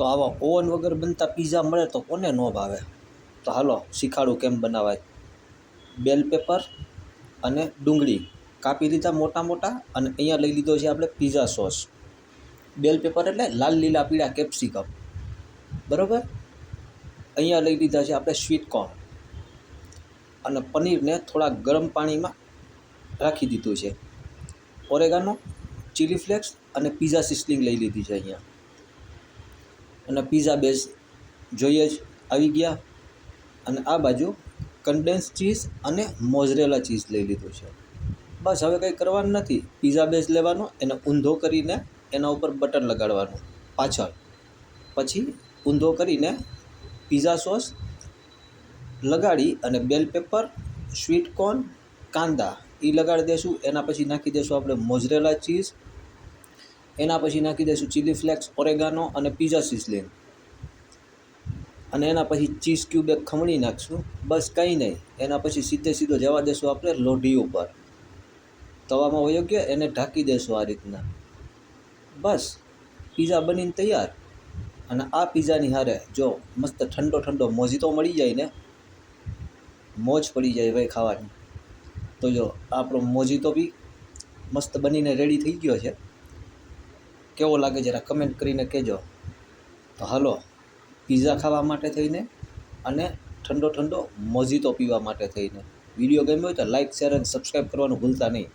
તો આવા ઓવન વગર બનતા પીઝા મળે તો કોને ન ભાવે? તો હાલો શીખાડું કેમ બનાવાય. બેલ પેપર અને ડુંગળી કાપી લીધા મોટા મોટા, અને અહીંયા લઈ લીધો છે આપણે પીઝા સોસ. બેલ પેપર એટલે લાલ લીલા પીળા કેપ્સિકમ, બરાબર. અહીંયા લઈ લીધા છે આપણે સ્વીટ કોર્ન, અને પનીરને થોડા ગરમ પાણીમાં રાખી દીધું છે. ઓરેગાનો, ચીલી ફ્લેક્સ અને પીઝા સિઝલિંગ લઈ લીધી છે અહીંયા. અને પીઝા બેઝ જોઈએ જ આવી ગયા. અને આ બાજુ કન્ડેન્સ ચીઝ અને મોઝરેલા ચીઝ લઈ લીધું છે. બસ હવે કંઈ કરવાનું નથી. પીઝા બેઝ લેવાનો, એને ઊંધો કરીને એના ઉપર બટર લગાડવાનું પાછળ, પછી ઊંધો કરીને પીઝા સોસ લગાડી અને બેલ પેપર, સ્વીટ કોર્ન, કાંદા એ લગાડી દઈશું. એના પછી નાખી દઈશું આપણે મોઝરેલા ચીઝ, એના પછી નાખી દઈશું ચીલી ફ્લેક્સ, ઓરેગાનો અને પીઝા સિઝલિંગ, અને એના પછી ચીઝ ક્યુબ એક ખમણી નાખીશું. બસ કંઈ નહીં. એના પછી સીધો જવા દેશું આપણે લોઢી ઉપર, તવામાં વયો ગયો, એને ઢાંકી દેશું આ રીતના. બસ પીઝા બનીને તૈયાર. અને આ પીઝાની હારે જો મસ્ત ઠંડો ઠંડો મોજીતો મળી જાય ને, મોજ પડી જાય ભાઈ ખાવાની. તો જો આપણો મોજીતો બી મસ્ત બનીને રેડી થઈ ગયો છે. કેવો લાગે જરા કમેન્ટ કરીને કહેજો. તો હાલો પીઝા ખાવા માટે થઈને અને ઠંડો ઠંડો મોજીતો પીવા માટે થઈને. વિડીયો ગમ્યો હોય તો લાઇક, શેર અને સબસ્ક્રાઈબ કરવાનું ભૂલતા નહીં.